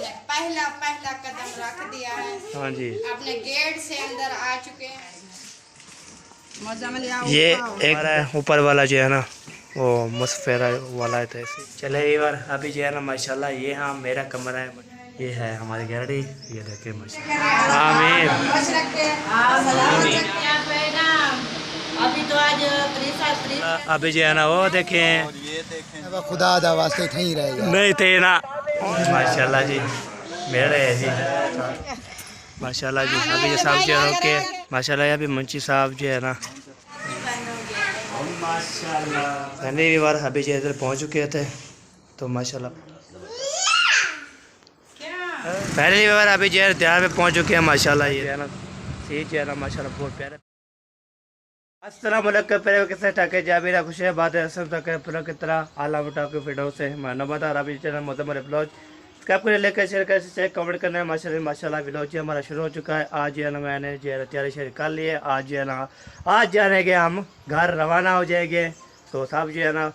हमने पहला पहला कदम रख दिया है। हाँ जी, अपने गेट से अंदर आ चुके हैं। ये एक ऊपर वाला जो है ना वो मुसफेरा वाला है। तो ऐसे चले एक बार अभी जो है ना माशाल्लाह ये हाँ मेरा कमरा है, ये है हमारी गैलरी, ये देखे माशाल्लाह। आमीन। अभी तो आज अभी जो है ना वो देखें, खुदा दा वास्ते कहीं रहेगा नहीं थे ना माशाल्लाह जी मेरे है जी माशाल्लाह जी। अभी जो साहब जो है ओके माशाल्लाह, अभी मुंशी साहब जो है ना पहले भी बार अभी जो इधर पहुँच चुके थे तो माशाल्लाह पहले भी बार अभी जो है दरिया पे पहुँच चुके हैं माशाल्लाह। ये है ना सीट जो है ना माशाल्लाह बहुत प्यारा। अस्सलाम वालेकुम पहले कैसे ठाके जाबिरा खुश है बात है सब तक पुरा की तरह आला उठा के वीडियो से मानवत और अभी चैनल मोहम्मद ब्लॉग सब्सक्राइब कर लेकर शेयर कर चेक कमेंट करना है माशाल्लाह माशाल्लाह। वीडियो जी हमारा शुरू हो चुका है। आज जो है ना मैंने जो है तैयारी शेयर कर ली है। आज जो है ना आज जाने के हम घर रवाना हो जाएंगे। तो साहब जो है ना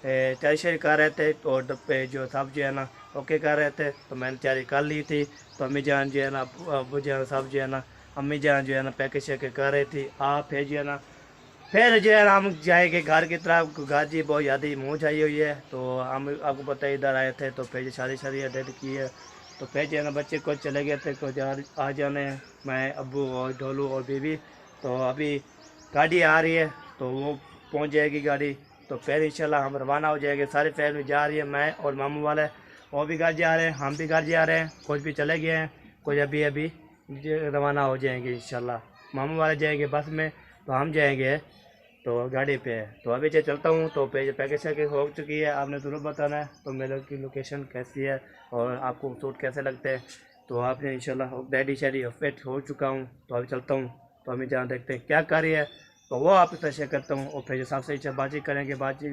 तैयारी शेयर कर रहे थे तो डब्बे जो साहब जो है ना ओके कर रहे थे तो मैंने तैयारी कर ली थी। तो अम्मी जान जो है ना अबू जान साहब जो है ना अम्मी जान जो है ना पैकेज शैकेज कर रही थी। आप है जो है ना फिर जो है हम जाएंगे घर की तरफ। गाजी बहुत यादी मुँह आई हुई है तो हम आपको पता है इधर आए थे तो फिर शादी अटेंड की है। तो फिर जो है ना बच्चे को चले गए थे कुछ आ जाने मैं अब्बू और ढोलू और बीबी। तो अभी गाड़ी आ रही है तो वो पहुंच जाएगी गाड़ी। तो फिर इंशाल्लाह हम रवाना हो जाएंगे। सारी फैमिली जा रही है, मैं और मामू वाले वो भी घर जा रहे हैं, हम भी घर जा रहे हैं, कुछ भी चले गए हैं, कुछ अभी अभी रवाना हो जाएंगे इंशाल्लाह। मामू वाले जाएंगे बस में तो हम जाएंगे तो गाड़ी पे है। तो अभी जो चलता हूँ तो पैकेज शैकेज हो चुकी है। आपने ज़रूर बताना है तो मेरे की लोकेशन कैसी है और आपको सूट कैसे लगते हैं। तो आपने इंशाल्लाह रेडी शेडी फिट हो चुका हूँ। तो अभी चलता हूँ तो अभी जहाँ देखते हैं क्या कर रही है तो वो आपके साथ शेयर करता हूँ। और फिर साहब से बातचीत करेंगे, बातचीत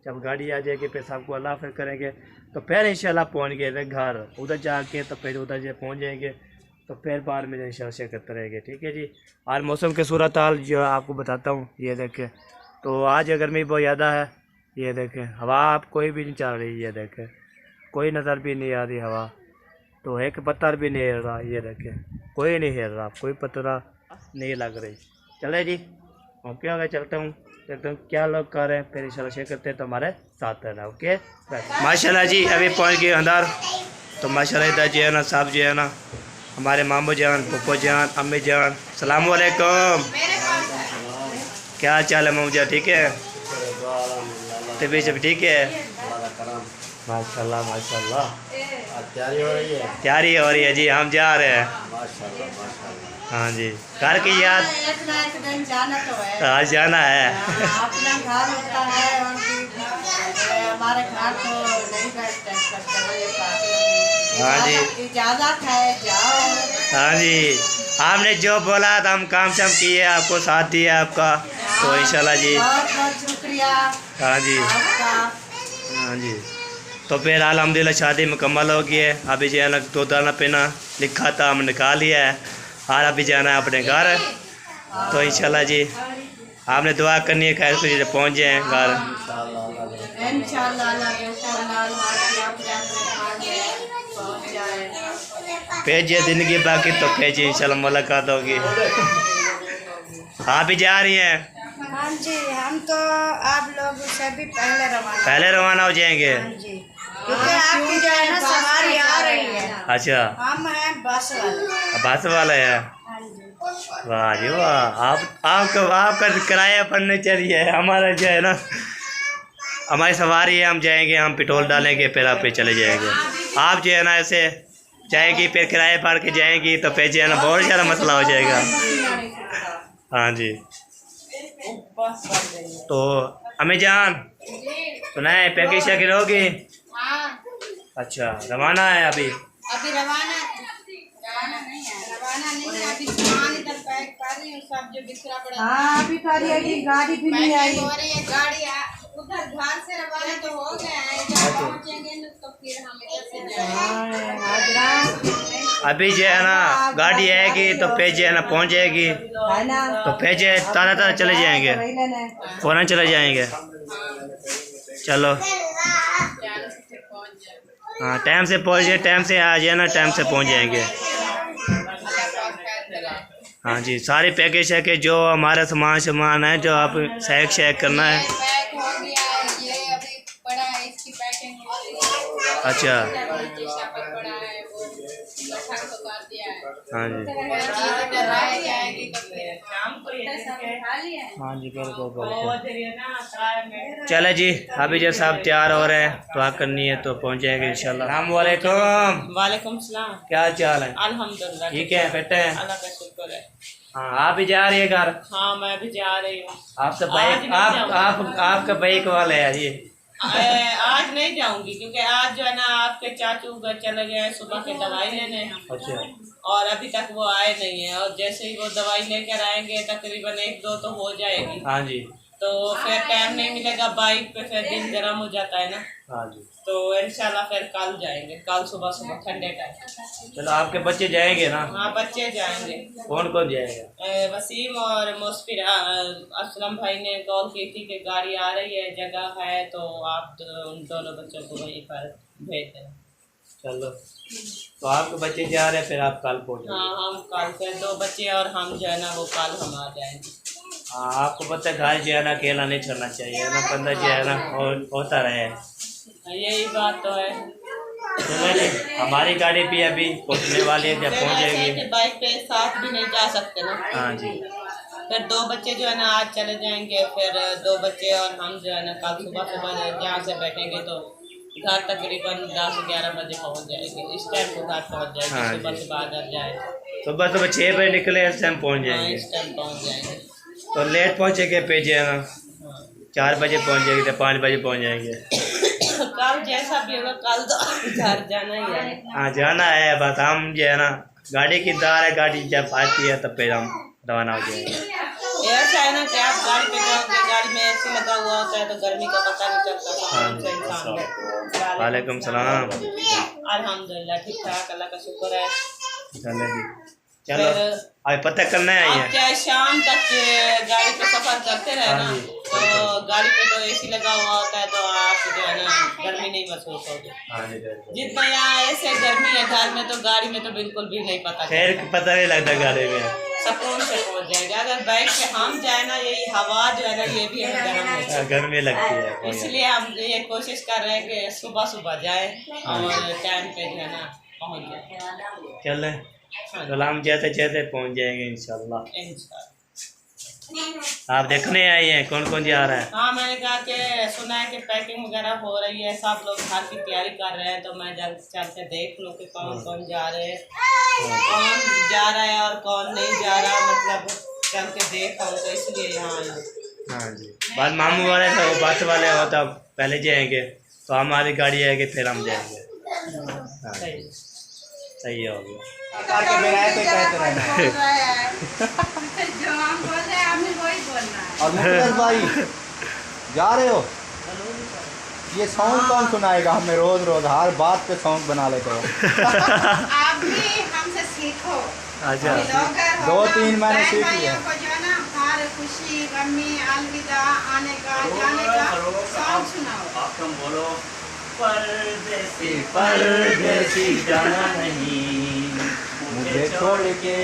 जब गाड़ी आ जाएगी फिर साहब को अल्लाह फिर करेंगे। तो फिर इंशाल्लाह पहुँच गए घर उधर जाके तो फिर उधर जो पहुँच जाएंगे तो फिर बाद में इंशाल्लाह शेयर करते रहेंगे। ठीक है जी। आज मौसम के सूरत हाल जो आपको बताता हूँ, ये देखें तो आज गर्मी बहुत ज़्यादा है। ये देखें हवा आप कोई भी नहीं चल रही, ये देखें कोई नज़र भी नहीं आ रही हवा, तो एक पत्थर भी नहीं हिल रहा। ये देखें कोई नहीं हिल रहा, कोई पत्थर नहीं लग रही। चले जी ओके हो गया, चलता हूँ देखता हूँ क्या लोग कर रहे हैं फिर इंशाल्लाह शेयर करते हैं तो हमारे साथ रहना। ओके माशाल्लाह जी अभी पहुँच गए अंदर। तो माशाल्लाह इधर जो है ना साहब जो है ना हमारे मामू जान पप्पो जान अम्मी जान सलाम वालेकुम। क्या हाल चाल है मामू जान, ठीक है? तबीयत सब ठीक है माशाल्लाह माशाल्लाह। तैयारी हो रही है जी, हम जा रहे हैं। हाँ जी घर की याद आज जाना है। अपना घर होता है और हमारे घर तो नहीं बैठते। हाँ जी इजाजत है जाओ। हाँ जी आपने जो बोला था हम काम शाम किए, आपको साथ दिया आपका। तो इंशाल्लाह जी बहुत बहुत शुक्रिया हाँ जी आपका। हाँ जी। तो फिर अल्हम्दुलिल्लाह शादी मुकम्मल हो गई है। अभी जो है ना दो दाना पीना लिखा था हम निकाल लिया है और अभी जाना है अपने घर। तो इंशाल्लाह जी आपने दुआ करनी है खैर कुछ पहुँच जाए घर भेजिए ज़िंदगी बाकी तो भेजिए इंशाल्लाह मुलाकात होगी। आप भी जा रही हैं? हाँ जी हम तो आप लोग से भी पहले रवाना हो जाएंगे। हाँ जी क्योंकि आपकी जो है ना सवारी आ रही है। अच्छा हम हैं बस वाला है। हाँ जी वाह जी वाह आपका किराया पड़ने चाहिए। हमारा जो है ना हमारी सवारी है, हम जाएंगे, हम पेट्रोल डालेंगे फिर आप पे चले जाएंगे। आप जो है ना ऐसे जाएगी फिर किराए भर के जाएंगी तो फिर जो है ना बहुत ज़्यादा मसला हो जाएगा। हाँ जी तो हमें जान सुनाए पैकेज शैकेज होगी। अच्छा रवाना है अभी रवाना नहीं है अभी सामान इधर पैक कर रही हूँ सब जो बिखरा पड़ा। हाँ अभी करिएगी गाड़ी भी नहीं आई हो रही है। गाड़ी उधर घर से रवाना तो हो गया है, जब पहुंचेंगे तो फिर हम इधर से जाएंगे। अभी जो है ना गाड़ी आएगी तो फिर जो है ना पहुँच जाएगी तो फिर जो ताज़ा चले जाएंगे, फ़ौरन चले जाएंगे। चलो हाँ टाइम से पहुँचे, टाइम से आ जाए ना, टाइम से पहुँच जाएंगे। हाँ जी, सारे पैकेज है कि जो हमारा सामान है जो आप चेक करना है। पैक हो गया है, ये अभी पड़ा है, इसकी पैकिंग हो रही है। अच्छा। नीचे शापर पड़ा है, वो गठन को काट दिया है। हाँ जी। और चीज़ें कराई जाएगी तो फिर शाम को ये खा लिया है। हाँ जी बिल्कुल बिल्कुल। चले जी, अभी जो साहब तैयार हो रहे हैं, दुआ करनी है तो पहुँच जाएंगे इंशाल्लाह। अस्सलाम वालेकुम। वालेकुम सलाम। क्या हाल चाल है? अल्हम्दुलिल्लाह ठीक है बेटे? अल्लाह का शुक्र है। हाँ आप भी जा रही है घर? हाँ मैं भी जा रही हूँ। आपका बाइक आपका बाइक वाले है जी? आज नहीं जाऊंगी क्योंकि आज जो है ना आपके चाचू घर चले गए हैं सुबह की दवाई लेने। अच्छा। और अभी तक वो आए नहीं है, और जैसे ही वो दवाई लेकर आएंगे तकरीबन 1-2 तो हो जाएगी। हाँ जी। तो फिर टाइम नहीं मिलेगा बाइक पे, फिर दिन गर्म हो जाता है ना। हाँ जी। तो इंशाल्लाह फिर कल जाएंगे, कल सुबह सुबह ठंडे टाइम। चलो आपके बच्चे जाएंगे ना? हाँ बच्चे जाएंगे। कौन कौन जाएगा? वसीम और मुस्फिर। असलम भाई ने कॉल की थी कि गाड़ी आ रही है, जगह है, तो आप उन दोनों बच्चों को वहीं पर भेज देना। चलो तो आपके बच्चे जा रहे हैं, फिर आप कल पहुँचेंगे? हाँ हम कल, फिर 2 बच्चे और हम जो है ना वो कल हम आ जाएंगे। हाँ आपको पता है घर जो है ना अकेला नहीं छोड़ना चाहिए ना, बंदा जो है ना होता रहे। यही बात तो है। चलो जी, हमारी गाड़ी भी अभी पहुँचने वाली है, जब पहुँचेगी। बाइक पे साथ भी नहीं जा सकते ना। हाँ जी। फिर 2 बच्चे जो है ना आज चले जाएंगे, फिर 2 बच्चे और हम जो है ना कल सुबह सुबह जहाँ से बैठेंगे तो घर तकरीबन 10-11 बजे पहुँच जाएंगे। इस टाइम को घर पहुँच जाएंगे। हाँ सुबह जी। सुबह अगर जाए सुबह 6 बजे निकले, इस टाइम पहुँच हाँ जाएंगे। इस टाइम पहुँच जाएंगे। तो लेट पहुँचेंगे पे जो है ना हाँ 4 बजे पहुँच जाएंगे तो 5 बजे पहुँच जाएंगे। कल जैसा भी होगा, कल तो घर जाना ही है। हाँ जाना है, बस हम जो है ना गाड़ी की दार है, गाड़ी जब आती है तब फिर हम रवाना हो जाएंगे। ऐसा है ना कि आप गाड़ी पे जाओगे, गाड़ी में एसी लगा हुआ होता है तो गर्मी का पता नहीं चलता। वालेकुम सलाम। अल्हम्दुलिल्लाह ठीक ठाक, अल्लाह का शुक्र है। चलो जी, चलो अभी पता करना है आप क्या शाम तक गाड़ी पे सफर करते रहे ना, तो गाड़ी पे तो एसी लगा हुआ होता है तो आप जो है ना गर्मी नहीं महसूस होगी। जितना यहाँ ऐसे गर्मी है घर में, तो गाड़ी में तो बिल्कुल भी नहीं पता नहीं लगता, गाड़ी में सुकून से पहुँच जाएगा। अगर बाइक पे हम जाए ना, यही हवा जो है ना ये भी हमें गर्मी लगती है, इसलिए हम ये कोशिश कर रहे हैं कि सुबह सुबह जाए और टाइम पे जो है ना पहुँच जाए। चले सलाम जैसे जैसे पहुँच जाएंगे इंशाल्लाह। आप देखने आए हैं कौन कौन जा रहा है? हाँ मैंने कहा कि सुना है कि पैकिंग वगैरह हो रही है, सब लोग घर की तैयारी कर रहे हैं, तो मैं जल्द चल के देख लूँ कि कौन कौन जा रहे हैं, कौन जा रहा है और कौन नहीं जा रहा, मतलब चल के देख आऊँ, तो इसलिए यहाँ आया। हाँ जी, बाद मामू वाले तो बस वाले हो तो पहले जाएंगे, तो हमारी गाड़ी आएगी फिर हम जाएंगे। हाँ सही हो गया। और मुख्तार भाई जा रहे हो? ये सॉन्ग कौन सुनाएगा हमें? रोज रोज हर बात पे सॉन्ग बना लेते हो। आप भी हमसे सीखो। अच्छा 2-3 मैंने सीख लिया। जो है ना हर खुशी गमी अलविदा आने का जाने का सॉन्ग सुनाओ। आप तुम बोलो परदेसी परदेसी जाना नहीं, मुझे छोड़ के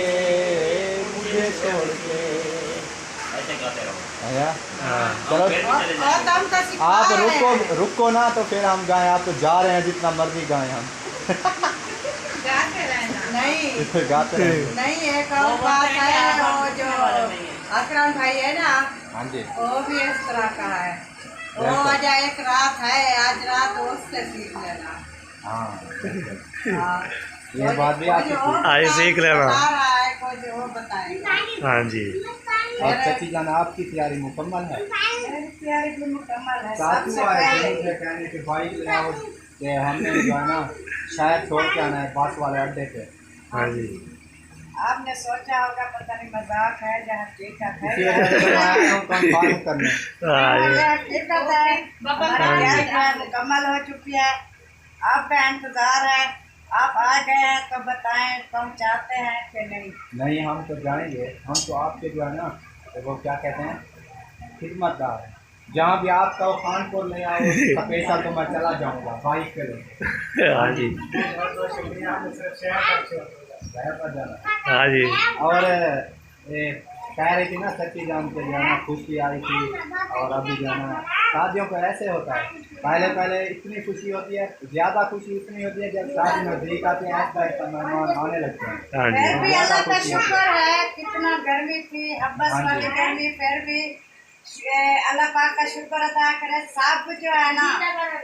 ऐसे गाते रहो। चलो आप रुको ना, तो फिर हम गाएं। आप तो जा रहे हैं, जितना मर्जी गाएं हम। गाते रहना नहीं गाते रहेंगे। नहीं एक और बात है, वो जो अकरम भाई है ना, हाँ जी, वो भी इस तरह का है। वो आज एक रात है, आज रात उससे सीख लेना। हाँ ये बात भी आपकी आइए सीख लेना। बता रहा है कोई जो वो बताएगा। हाँ जी। और चाची जान आपकी तैयारी मुकम्मल है? तैयारी भी मुकम्मल है। चाचू सबसे आए थे पहले मुझे कहने के भाई ले आओ कि हमने जो है ना शायद छोड़ के आना है बस वाले अड्डे पे। हाँ जी। आपने सोचा होगा पता नहीं मजाक है या हकीकत है। कंफर्म करने हकीकत है। हमारी तैयारी मुकम्मल हो चुकी है, आपका इंतजार है। आप आ गए हैं तो बताएं पहुंचाते हैं कि नहीं? नहीं, हम तो जाएंगे। हम तो आपके जो है ना वो क्या कहते हैं खिदमतगार हैं। जहाँ भी आप कहो खानपुर ले आओ स्पेशल तो मैं चला जाऊँगा बाइक पे लेके। हाँ जी शहर पर जाना। हाँ जी। और कह रही थी ना सच्ची जान के जाना, खुशी आई थी और अभी जाना। शादियों पर ऐसे होता है, पहले इतनी खुशी होती है, ज़्यादा खुशी इतनी होती है जब शादी नजदीक आते हैं ऐसा मेहमान आने लगते हैं। हाँ जी। फिर भी अल्लाह का शुक्र है, कितना गर्मी थी अब्बस वाली गर्मी, फिर भी अल्लाह पाक का शुक्र अदा करे, सब जो है ना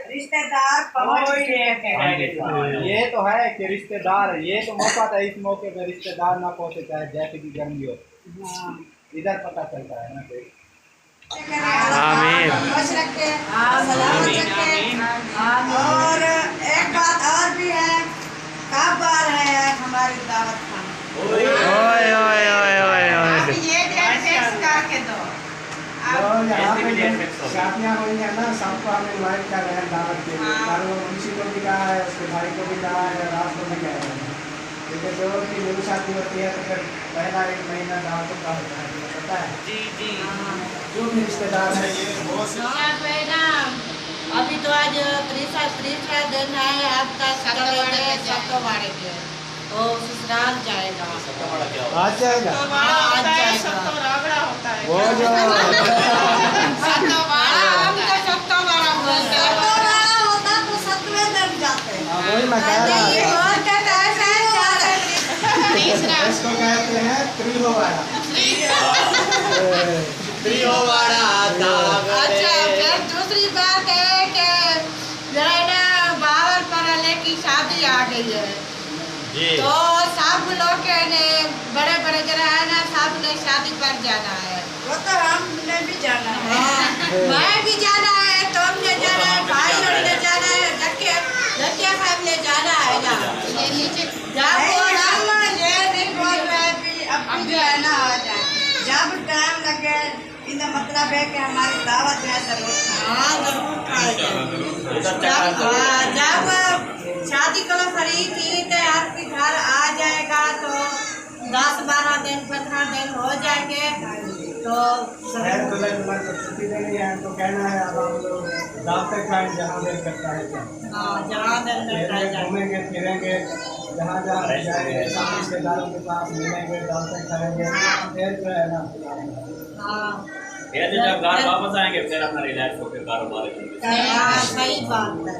रिश्तेदार पहुंच गए। ये तो है कि रिश्तेदार, ये तो मौका था, इस मौके पे रिश्तेदार ना पहुंचे चाहे जैसी भी गर्मी हो, इधर पता चलता है ना कोई। आमीन। खुश रखे, सलामत रखे। और एक बात और भी है, कब बार है हमारी दावत खाना, ओए ओए ओए ओए ओए। अब ये डेट फिक्स करके दो। यहाँ पे शादियाँ हुई है ना, सबको हमने इन्वाइट कर रहे हैं दावत के लिए। और वो मुंशी को भी कहा है, उसके भाई को भी कहा है, रात को भी कह रहे हैं। क्योंकि जो भी मेरी शादी होती है तो फिर पहला 1 महीना दावतों का होता है, तुम्हें पता है। जी जी। जो भी रिश्तेदार है ये अभी तो आज तीसरा दिन है, अब तक सत्तवाड़े के वो ससुराल जाएगा। आज जाएगा आज जाएगा। वो जो वही मैं कह रहा हूँ, इसको कहते हैं त्रिहोवाड़ा। अच्छा, फिर दूसरी बात है कि जरा ना बाबर परले की शादी आ गई है, तो सब लोग ने बड़े बड़े जरा है ना, सब ने शादी पर जाना है। वो तो हमने भी जाना है, मैं भी जाना है, तुमने जाना है, भाई लोग ने जाना है, लड़के साहब ने जाना है ना। ये नीचे जब ये नहीं बोल रहे अब जो है ना आ जाए, जब टाइम लगे, इनका मतलब है कि हमारी दावत है जरूर खाएंगे। जब शादी करो फ्री थी तो आपके घर आ जाएगा, तो 10-12 दिन 15 दिन हो जाएंगे, तो छुट्टी देनी है तो कहना है अब हम लोग दावत खाएंगे जहाँ दिल करता है। जहाँ दिन करता है घूमेंगे फिरेंगे, जहाँ जाएंगे सब रिश्तेदारों के पास मिलेंगे, दावत खाएंगे, फिर जो है ना जब घर वापस आएंगे फिर अपना रिलैक्स होकर कारोबार करेंगे। सही बात है।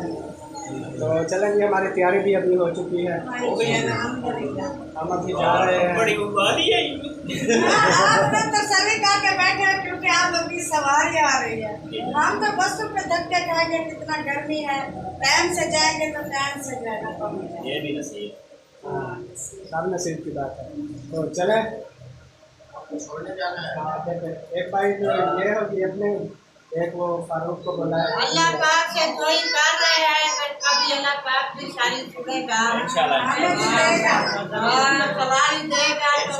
तो चलेंगे, हमारी तैयारी भी अभी हो चुकी है, हो गई है ना, हम अभी जा रहे हैं। बड़ी उबाली है। आप लोग तो सभी करके बैठे हैं क्योंकि आप लोग की सवारी आ रही है, हम तो बसों पे धक्के खाएंगे, कितना गर्मी है, टाइम से जाएंगे तो टाइम से जाएगा। ये भी नसीब, सब नसीब की बात है। तो चले, एक भाई जो ये होगी अपने, एक वो फारूक को बुलाया। अल्लाह पाक से कोई कर रहे हैं, कभी अल्लाह पाक भी सारी सुनेगा, इंशाल्लाह सवारी देगा, तो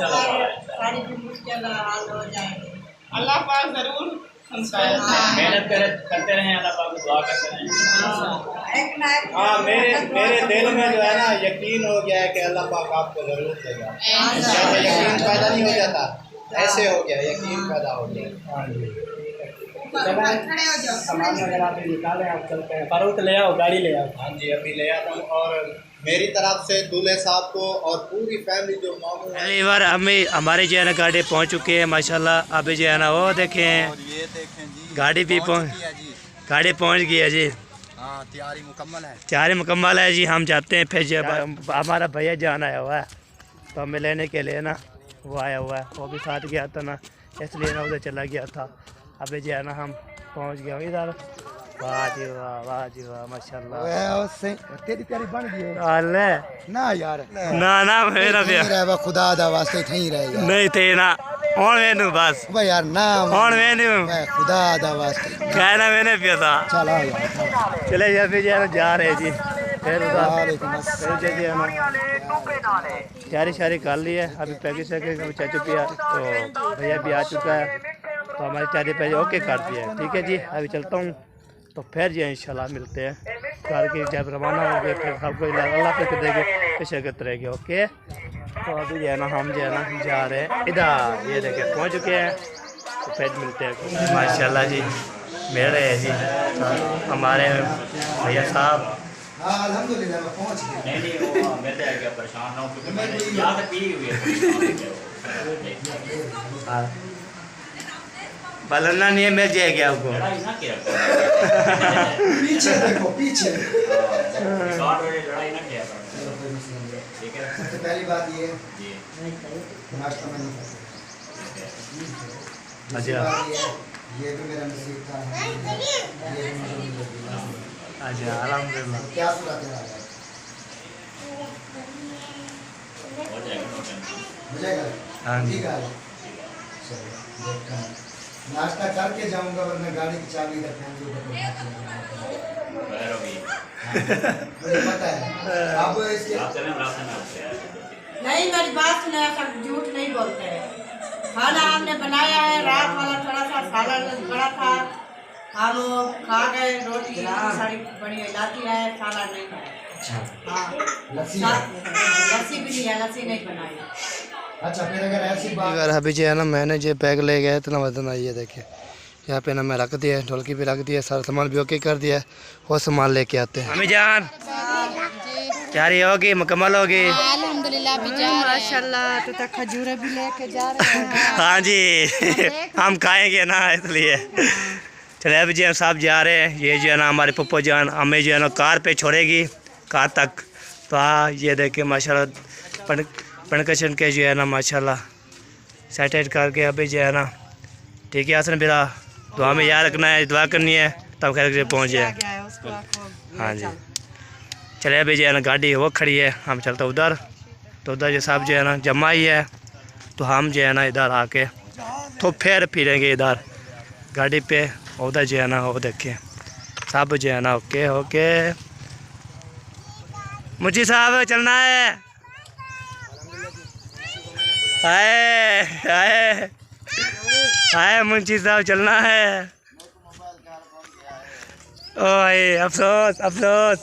सारी भी मुश्किल हल हो जाएगी। अल्लाह पाक जरूर मेहनत करते रहें, अल्लाह पाक को दुआ करते रहें। एक ना एक हाँ, मेरे दिल में जो है ना यकीन हो गया है कि अल्लाह पाक आपको जरूर देगा। जैसे यकीन पैदा नहीं हो जाता, ऐसे हो गया, यकीन पैदा हो गया। सामान वगैरह आप निकालें, आप चलते हैं। फारूक ले आओ, गाड़ी ले आओ। हाँ जी, अभी ले आता हूँ। और मेरी तरफ से दूल्हे साहब को और पूरी फैमिली जो मामू है, पहली बार हमारी जो है ना गाड़ी पहुँच चुकी है माशाल्लाह। अभी जो है ना वो देखें, और ये देखें जी, गाड़ी भी पहुँच गई है जी। हाँ, तैयारी मुकम्मल है। तैयारी मुकम्मल है जी। हम जाते हैं फिर जब हमारा भैया जान आया हुआ है तो हमें लेने के लिए ना वो आया हुआ है, वो भी साथ गया था ना, इसलिए ना उधर चला गया था। अभी जो है ना हम पहुंच गए इधर। वाह जी वाह, वाह जी वाह, माशाल्लाह। तेरी तैयारी बन गई अल्ले ना यार, ना मेरा भी खुदा दा वास्ते नहीं रहेगा नहीं थे ना, और मैंने बस भाई यार ना, और मैंने खुदा दा वास्ते कहना मैंने पिया था। चलो यार, चले जी, अभी जो है ना जा रहे जी, फिर उधर तैयारी शारी कर ली है। अभी पैकेज चाचू पिया तो भैया भी आ चुका है, तो हमारी तैयारी पे ओके कर दिया है। ठीक है जी, अभी चलता हूँ, तो फिर जी इंशाल्लाह मिलते हैं करके जब रवाना हो गए, फिर सबको अल्लाह पे देंगे, शिरकत रहेगी। ओके, तो अभी जो है ना हम जो है ना जा रहे हैं इधर, ये देखे पहुँच चुके हैं, तो फिर मिलते हैं माशाल्लाह जी। मेरे हैं जी हमारे भैया साहब। हाँ अल्हम्दुलिल्लाह मैं पहुँच गया। नहीं वो मैं तो क्या परेशान ना हूँ क्योंकि मैंने याद पी हुई है। बलना नहीं है, मिल जाएगी आपको। लड़ाई ना किया करो। पीछे देखो पीछे। शॉर्ट वाली लड़ाई ना किया करो। ठीक है। सबसे पहली बात ये है जी नाश्ता में नहीं करते। दूसरी अच्छा। बात ये भी मेरा नसीब था। ये भी मुझे मिल गया। अच्छा अल्हम्दुलिल्लाह। क्या सूरत है आज? हो जाएगा नो टेंशन। हो जाएगा? हाँ जी। ठीक है चलो देखता हूँ। नाश्ता करके जाऊंगा वरना गाड़ी की चाबी इधर फेंक दूंगा। खैर होगी। मुझे पता है अब इसके आप चलें रास्ते में आपसे। नहीं मेरी बात सुने, सब झूठ नहीं बोलते हैं। खाना हमने बनाया है, रात वाला थोड़ा सा सालन बड़ा था, हम खा गए। रोटी सारी बड़ी लाती है, सालन नहीं खाया। हाँ लस्सी लस्सी भी नहीं है, लस्सी नहीं बनाई। अच्छा फिर अगर ऐसी बात अगर अभी जो है ना मैंने जो बैग ले गया इतना वजन आई है देखिए यहाँ पे ना मैं रख दिया, ढोलकी भी रख दिया, सारा सामान भी ओके कर दिया, वो सामान लेके आते हैं। अम्मी जान तैयारी होगी, मुकम्मल होगी? अल्हम्दुलिल्लाह भी जा माशाल्लाह। तो तक खजूरे भी लेके जा रहे हैं। हाँ जी हम खाएंगे ना इसलिए। चले अभी जी साहब जा रहे हैं। ये जो है ना हमारे पप्पू जान हमें जो है ना कार पे छोड़ेगी, कार तक। तो हाँ ये देखिए माशाल्लाह पनकशन के जो है ना माशाल्लाह सेटेट करके अभी जो है ना ठीक है। आसन बिरा दुआ में याद रखना है, दुआ करनी है तब खैर से पहुँच जाए। हाँ जी चले अभी जो है ना गाड़ी वो खड़ी है, हम चलते उधर। तो उधर जो साहब जो है ना जमा ही है, तो हम जो है ना इधर आके तो फिर फिरेंगे इधर गाड़ी पे। उधर जो है ना वो देखें सब जो है ना ओके ओके। मुझे साहब चलना है। आए आए आए मुंशी साहब चलना है। ओए अफसोस अफसोस।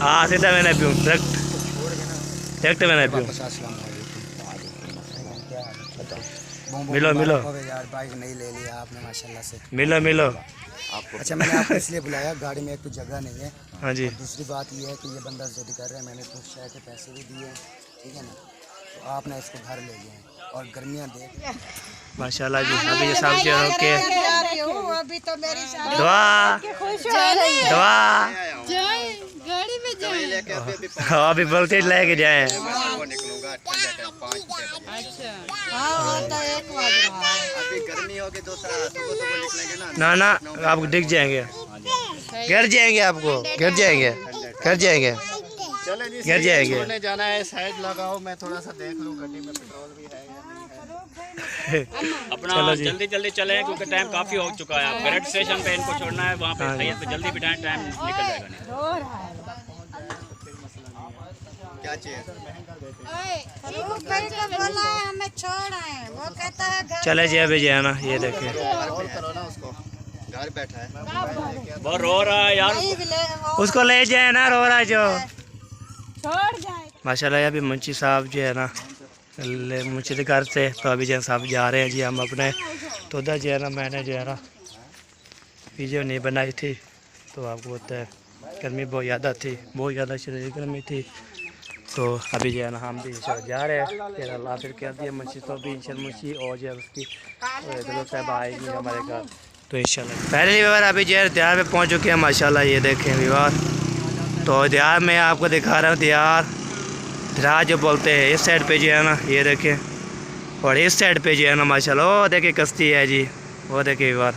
हाँ सीधा मैंने पीऊँ डायरेक्ट मैंने पीऊँ। मिलो मिलो यार बाइक नहीं ले लिया आपने माशाल्लाह से। मिलो मिलो। अच्छा मैंने आपको इसलिए बुलाया गाड़ी में एक तो जगह नहीं है। हाँ जी दूसरी बात ये है कि ये बंदा जिद कर रहा है, मैंने कुछ शहर के पैसे भी दिए ठीक है ना, तो आपने इसको घर ले गए और गर्मियाँ देख माशाल्लाह जी। अभी ये सब जो है ओके अभी तो मेरी दुआ दुआ गाड़ी में जाए। अभी वोल्टेज लेके जाए। अच्छा हाँ तो 1 बज रहा है। अभी गर्मी होगी दूसरा सुबह सुबह निकलेंगे ना ना आप दिख जाएंगे, गिर जाएंगे, आपको गिर जाएंगे, गिर जाएंगे, गिर जाएंगे। जाना है साइड लगाओ, मैं थोड़ा सा देख लूँ गड्डी में पेट्रोल भी है या नहीं है। अपना जल्दी जल्दी चलें क्योंकि टाइम काफ़ी हो चुका है। आप गरट स्टेशन पे इनको छोड़ना है, वहाँ पे भैया तो जल्दी बिठाएं, टाइम निकल जाएगा नहीं। क्या चाहिए? बोला है हमें छोड़ आए, वो कहता है घर चले जी अभी जो है ना ये देखिए करो ना उसको, घर बैठा है बहुत रो रहा है यार। उसको ले जाए ना, रो रहा है जो। छोड़ जाए। माशाल्लाह अभी मुंशी साहब जो है ना मुंशी के घर से तो अभी जो साहब जा रहे हैं जी हम अपने। तो उधर जो है ना मैंने जो है ना वीडियो नहीं बनाई थी, तो आपको पता है गर्मी बहुत ज़्यादा थी, बहुत ज़्यादा शरीर गर्मी थी। तो अभी जो है ना हम भी जा रहे हैं, फिर अल्लाह फिर कह दिया मुंशी तो भी इंशाल्लाह मुंशी और जो है उसकी दिलो साहब आएगी हमारे घर तो इंशाल्लाह। पहली बार अभी जो है दियार में पहुँच चुके हैं माशाल्लाह। ये देखें विवार, तो दियार में आपको दिखा रहा हूँ दियार जो बोलते हैं। इस साइड पे जो है ना ये देखें, और इस साइड पे जो है ना माशाल्लाह वो देखिए कश्ती है जी, वो देखिए विवार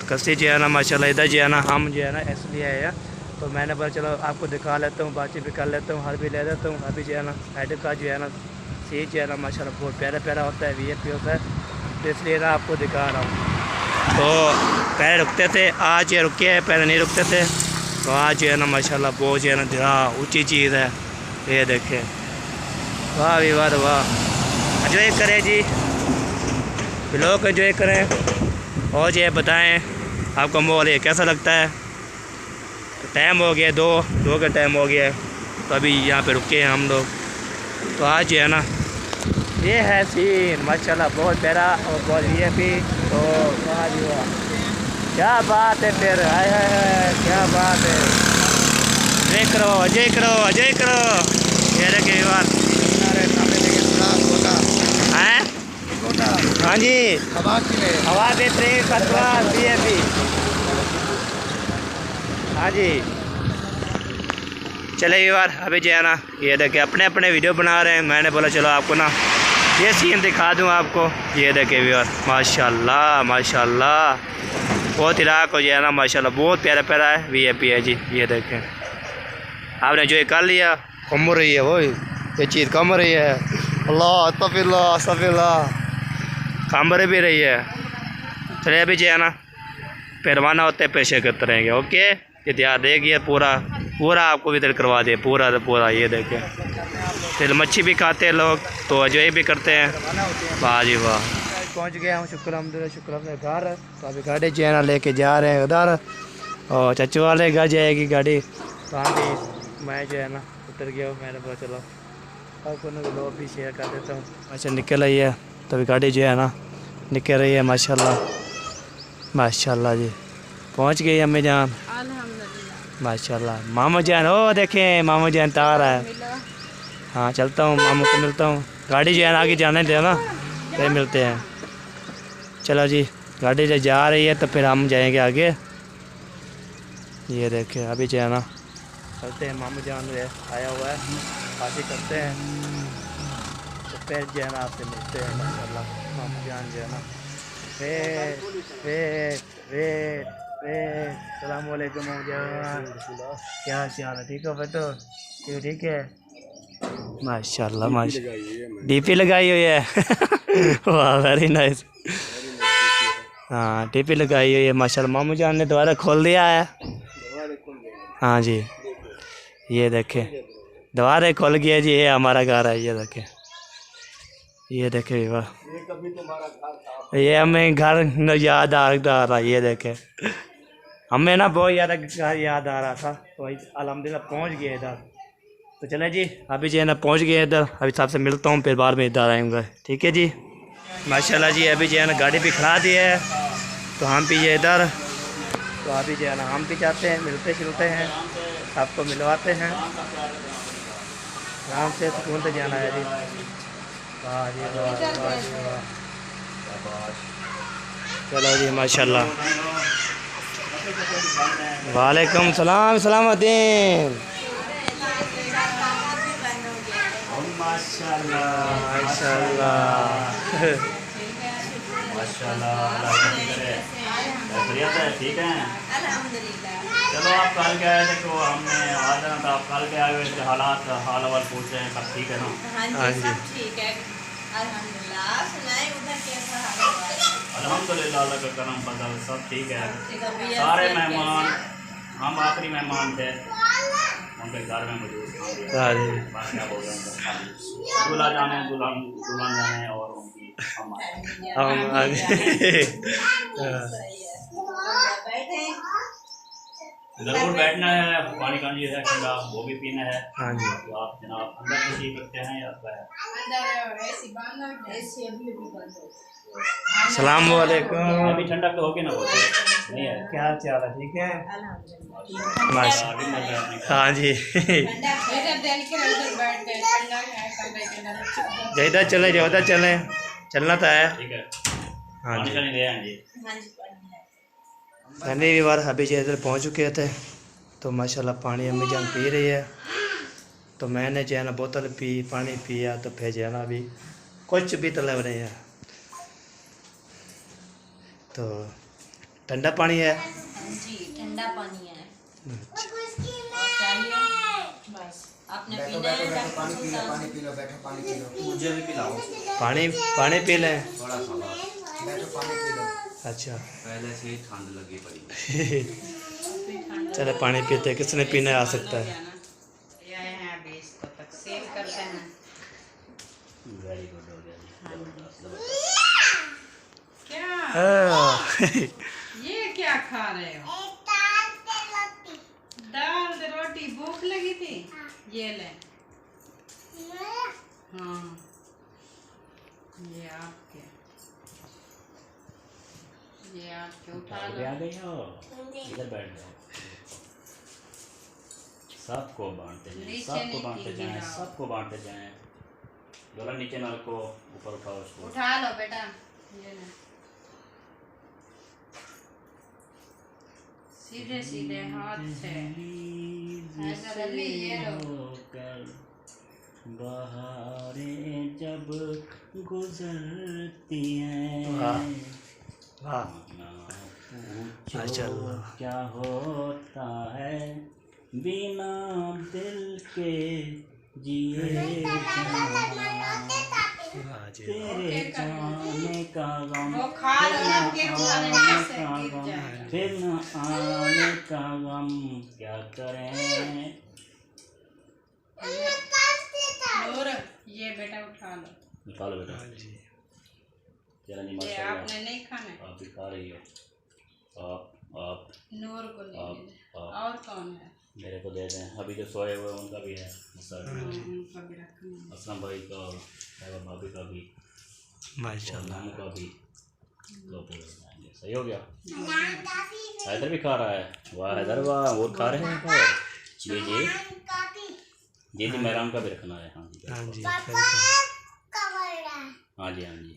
कश्ती जो है ना माशाल्लाह। इधर जो है ना हम जो है ना इसलिए आए हैं, तो मैंने बोला चलो आपको दिखा लेता हूँ, बातचीत भी कर लेता हूँ, हर भी ले लेता हूँ। अभी जो है ना हेड का जो है ना सीट जो है ना माशाल्लाह बहुत प्यारा प्यारा होता है, VIP होता है, तो इसलिए ना आपको दिखा रहा हूँ। तो पहले रुकते थे, आज ये रुके हैं, पहले नहीं रुकते थे। तो आज जो है ना माशाल्लाह बहुत जो है ना दिखा ऊँची चीज़ है, ये देखें। वाह भी वाह वाह, एंजॉय करें जी, लोग एंजॉय करें और जो है बताएँ आपको माहौल ये कैसा लगता है। तो टाइम हो गया 2 का टाइम हो गया है, तो अभी यहाँ पे रुके हैं हम लोग। तो आज जो है ना ये है सीन माशाल्लाह, बहुत प्यारा और बहुत वीआईपी। तो वाह जी वाह, क्या बात है फिर, हाय हाय हाय, क्या बात है। अजय करो अजय करो अजय करो। ये देखिए बात हैं। हाँ जी, हवा बेहतरीन फतवा वीआईपी। हाँ जी, चले यार अभी जो है ना, ये देखिए अपने अपने वीडियो बना रहे हैं। मैंने बोला चलो आपको ना ये सीन दिखा दूँ आपको। ये देखिए यार माशाल्लाह माशाल्लाह, बहुत इलाक हो जाए ना माशाल्लाह, बहुत प्यारा प्यारा है, वीआईपी है जी। ये देखें आपने जो ये कर लिया, कम रही है वो ये चीज़ कम रही है। अल्लाह तफिल्ला सफिल्ला कम भी रही है। चलिए अभी जो है ना पैरवाना होते पेशे करते रहेंगे। ओके, ये ध्यान देगी पूरा पूरा आपको इधर करवा दे पूरा तो पूरा। ये देखें फिर मच्छी भी खाते हैं लोग, तो एंजॉय भी करते हैं। वाह जी वाह, पहुंच गया हूँ शुक्र अल्हम्दुलिल्लाह, शुक्र अपने घर। तो अभी गाड़ी जो है ना लेके जा रहे हैं उधर, और चाचू वाले घर जाएगी गाड़ी। तो हाँ जी, मैं जो है ना उतर गया हूँ। मैंने बोला चलो आपको ना लोग भी शेयर कर देता हूँ। अच्छा निकल रही है, तो अभी गाड़ी जो है ना निकल रही है माशाल्लाह माशाल्लाह जी। पहुँच गई अम्मी जान माशाल्लाह। मामू जान ओ देखें, मामू जान तार है। हाँ चलता हूँ, मामू को मिलता हूँ। गाड़ी जो है ना आगे जाने दे ना, फिर मिलते हैं। चलो जी, गाड़ी जो जा रही है तो फिर हम जाएंगे आगे। ये देखें अभी जो है ना चलते हैं, मामू जान जो है आया हुआ है, पार्टी करते हैं। तो फिर जो है ना आपसे मिलते हैं माशाल्लाह। मामू जान जो है ना सलाम वालेकुम मामू जान, क्या हाल है, ठीक हो बेटो? ठीक है माशाल्लाह माशाल्लाह। डीपी लगाई हुई है वाह वेरी नाइस। हाँ डीपी लगाई हुई है माशाल्लाह। मामू जान ने दोबारा खोल दिया है। हाँ जी, ये देखें दोबारा खोल गया जी, ये हमारा घर है। ये देखें वाह, ये हमें घर याद आ रहा। ये देखें हमें ना बहुत ज़्यादा घर याद आ रहा था, तो अल्हम्दुलिल्लाह पहुँच गए इधर। तो चले जी अभी जो है ना पहुँच गए इधर, अभी सबसे मिलता हूँ, फिर बाद में इधर आएंगे। ठीक है जी माशाल्लाह जी। अभी जो है ना गाड़ी भी खड़ा दी है, तो हम भी ये इधर, तो अभी जो है ना हम भी जाते हैं, मिलते जुलते हैं, आपको मिलवाते हैं। आराम से सुकून से जाना है जी। वाह जी वाह, चलो जी माशाल्लाह। वालेकुम सलाम सलामुद्दीन। माशाल्लाह माशाल्लाह माशाल्लाह। ठीक है चलो, आप कल के आए थे तो हमने आ जाना था, आप कल के आए हुए थे, हालात हाल अवाल पूछ रहे हैं, सब ठीक है ना? हाँ जी सब ठीक है अल्हम्दुलिल्लाह। आप सुनाएं उधर कैसा हाल है? अल्हम्दुलिल्लाह अल्लाह का करम फजल सब ठीक है। सारे मेहमान, हम आखिरी मेहमान थे, उनके घर में मौजूद थे। क्या बोल रहे हैं, दूल्हा जाने दुल्हन जाने और उनकी ज़रूर बैठना है, पानी का है ठंडा वो भी पीना है। हाँ जी, तो आप जनाब अंदर नशी करते हैं या सलाम वालेकुम। अभी ठंडा तो होगी ना, वो नहीं है? क्या चाल है, ठीक है हाँ जी। इधर चले जाओ, उधर चले, चलना तो है। ठीक है हाँ जी। जी पहले भी बार अभी जो इधर पहुँच चुके थे, तो माशाल्लाह पानी अम्मी जान पी रही है। तो मैंने जो है ना बोतल पी, पानी पिया, तो फिर जो है ना अभी कुछ भी तलब नहीं है। तो ठंडा पानी है जी, ठंडा पानी है। अच्छा। बस आपने पीना है, पानी पी लो, बैठो पानी पी लो, मुझे भी पिलाओ पानी पी लें। थोड़ा सा, बैठो पानी पी लो। अच्छा पहले से ही ठंड लगी पड़ी। चले पानी पीते, किसने पीने आ सकता है। ये आए हैं अभी इसको तक सेव करते हैं। वेरी गुड हो गया। क्या ये क्या खा रहे हो? दाल रोटी। भूख लगी थी? ये ले। हाँ ये आपके उठा लो। आ गई हो, इधर बैठ जाओ। सबको बांटते जाएं, नीचे सबको नहीं बांटते जाएं, गिराओ। सबको बांटते जाएं। जोला नीचे नल को ऊपर उठाओ उसको। उठा लो बेटा, ये ना सीधे सीधे हाथ से ऐसा रली, ये लो। बहारें जब गुजरती हैं, वाह वाह ना पूछो माशाल्लाह। क्या होता है बिना दिल के जिए जाना। वाह जी तेरे जाने का गम वो खा लो ना, गिर जाने से गिर जाएगा। फिर न आने का गम क्या करें। नूर, ये बेटा उठा लो। निकालो बेटा। हाँ जी चलो जी ये माशाल्लाह, आपने नहीं खाना है। आप भी खा रही हो। आप नूर को नहीं आप- देना। आप- और कौन है? मेरे को दे दें। अभी जो सोए हुए हैं, उनका भी है सर, उनका भी रखना। असलम भाई का और साहिबा भाभी का भी और माशाल्लाह। मामू का भी। तो फिर सही हो गया। हैदर भी खा रहा है। वाह हैदर वाह, वो खा रहे हैं। जी जी जी जी, मेहरान का भी रखना है। हाँ जी हाँ जी हाँ जी हाँ जी,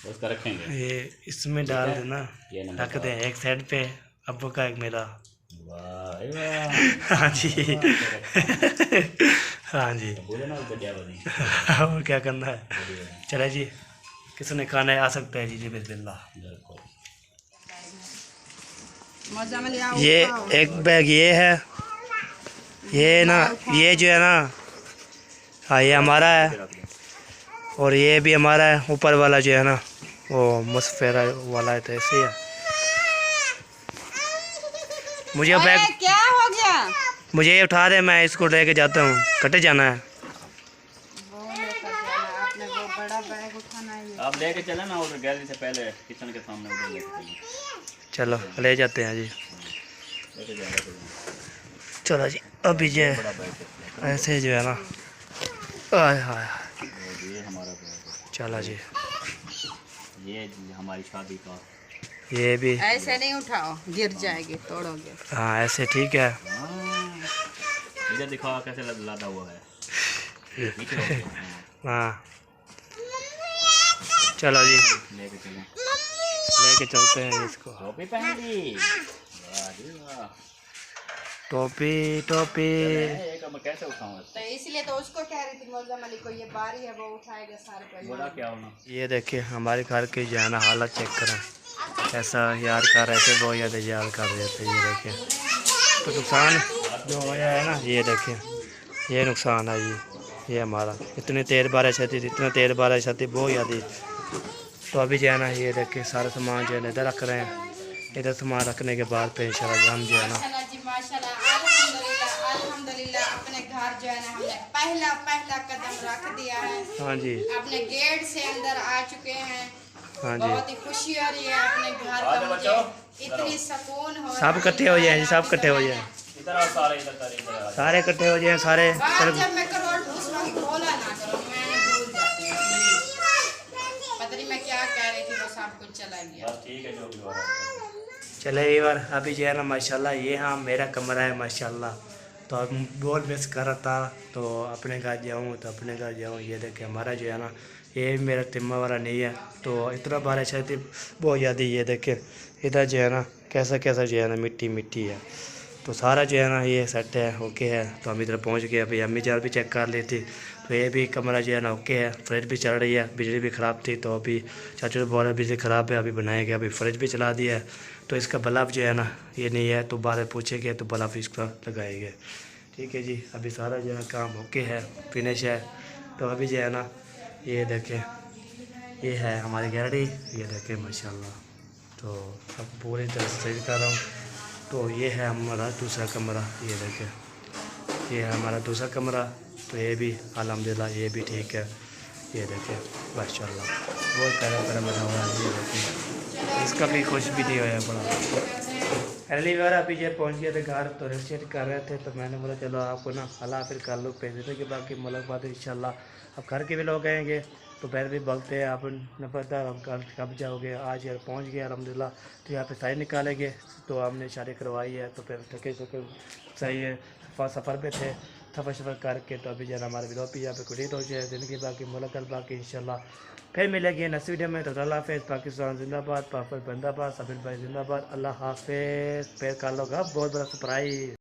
उसका रखेंगे। ये इसमें डाल देना, ये नंबर रख दे एक साइड पे, अब्बू का एक मेरा। वाह वाह। हाँ जी हाँ जी बोले ना उसका क्या बनी। और क्या करना है। चले जी, किसने खाना है आ सकता है जी। जी बिस्मिल्लाह। ये एक बैग ये है, ये ना ये जो है ना, हाँ ये हमारा है, और ये भी हमारा है। ऊपर वाला जो है ना वो मुसफेरा वाला है, तो ऐसे ही है। मुझे बैग, क्या हो गया? मुझे ये उठा दे, मैं इसको लेके जाता हूँ। कटे जाना है। आपने वो बड़ा बैग उठाना है। आप लेके चले ना उधर गैलरी से पहले, किचन के सामने उधर लेके चले। चलो ले जाते हैं जी। लेके जाएगा चलो जी, अभी जो है बड़ा बैग है। ऐसे जो है ना, आय हाय, ये हमारा बैग है। चलो जी। ये हमारी शादी का। ये भी ऐसे नहीं उठाओ, गिर जाएगी, तोड़ोगे। हाँ ऐसे ठीक है। हाँ, इधर दिखाओ कैसे लादा हुआ है। नीचे रखो। हाँ चलो जी, लेके चले। लेके चलते हैं इसको। टोपी पहन ली। वाह जी वाह। टोपी टोपी। एक अब मैं कैसे उठाऊँ तो इसलिए तो उसको कह रही थी मौजम अली को, ये बारी है वो उठाएगा सारे पैसे। बोला क्या होना। ये देखिए हमारे घर की जो है ना हालत चेक करें, ऐसा यार कर रहे थे, बहुत ज़्यादा यार कर रहे थे। ये देखिए तो नुकसान जो होया है ना, ये देखिए ये नुकसान है। ये हमारा इतनी तेज़ बारिश आती थी, इतना तेज़ बारिश आती बहुत ज़्यादा। तो अभी जो है ना ये देखिए सारा सामान जो है ना इधर रख रहे हैं। इधर सामान रखने के बाद फिर इंशाल्लाह हम जो है ना माशाल्लाह जी माशाल्लाह, अल्हम्दुलिल्लाह अल्हम्दुलिल्लाह, अपने घर जो है ना हमने पहला कदम रख दिया है। हाँ जी अपने गेट से अंदर आ चुके हैं। हाँ जी, बहुत ही खुशी हो रही है अपने घर का, मुझे इतनी सुकून हो रहा सब है। इकट्ठे हो जाए, सब इकट्ठे हो जाए, इधर आओ सारे, इधर सारे इधर आओ। सारे इकट्ठे हो जाए सारे। बात जब मैं करो उस वक्त बोला ना करो, मैं भूल जाती हूँ। पता नहीं मैं क्या कह रही थी, वो सब कुछ चला गया। बस ठीक है, जो भी हो रहा है। चले एक बार अभी जो है ना माशाल्लाह, ये हाँ मेरा कमरा है माशाल्लाह। तो अब बहुत मिस कर रहा था, तो अपने घर जाऊँ तो अपने घर जाऊँ। ये देखे हमारा जो है ना, ये मेरा तिम्मा वाला नहीं है, तो इतना बारिश आई थी बहुत ज़्यादा। ये देखे इधर जो है ना कैसा कैसा जो है ना मिट्टी मिट्टी है। तो सारा जो है ना ये सेट है, ओके है। तो हम इधर पहुंच गए। अभी अम्मी जान भी चेक कर ली थी, तो ये भी कमरा जो है ना ओके है। फ्रिज भी चल रही है, बिजली भी ख़राब थी, तो अभी चाचू ने बोला बिजली ख़राब है, अभी बनाएंगे। अभी फ्रिज भी चला दिया है, तो इसका बल्ब जो है ना ये नहीं है, तो बाहर पूछेंगे तो बल्ब इसका लगाएंगे। ठीक है जी, अभी सारा जो है काम ओके है, फिनिश है। तो अभी जो है ना ये देखें, ये है हमारी गैलरी। ये देखें माशाल्लाह, तो अब पूरी तरह से सही कर रहा हूँ। तो ये है हमारा दूसरा कमरा। ये देखें ये है हमारा दूसरा कमरा, तो ये भी अल्हम्दुलिल्लाह ये भी ठीक है। ये देखें माशाल्लाह बहुत प्यारा प्यारा बना हुआ है। ये देखें इसका भी कुछ भी नहीं हुआ है बड़ा। पहली बार अभी जो पहुँच गए थे घर तो रेस्ट कर रहे थे, तो मैंने बोला चलो आपको ना अल्लाह फिर कर लो भेज देते कि बाकी मुलाकात इंशाल्लाह। अब घर के भी लोग आएंगे तो पैर भी बलते हैं, आप न पता अब कब जाओगे। आज यार पहुँच गए अल्हम्दुलिल्लाह, तो यहाँ पे शादी निकालेंगे, तो हमने शादी करवाई है, तो फिर थके थके सही है सफ़र पे थे, सफ़र करके तो अभी जरा हमारे विरोध भी यहाँ पे कुछ हो जाए दिन की बाकी मुलाकात बाकी इंशाल्लाह फिर मिलेगी नेक्स्ट वीडियो में। तो अल्लाह हाफ़िज़, पाकिस्तान जिंदाबाद, पापा जिंदाबाद, सबिल भाई जिंदाबाद, अल्लाह हाफ़िज़। फिर कर लोगा बहुत बड़ा सरप्राइज।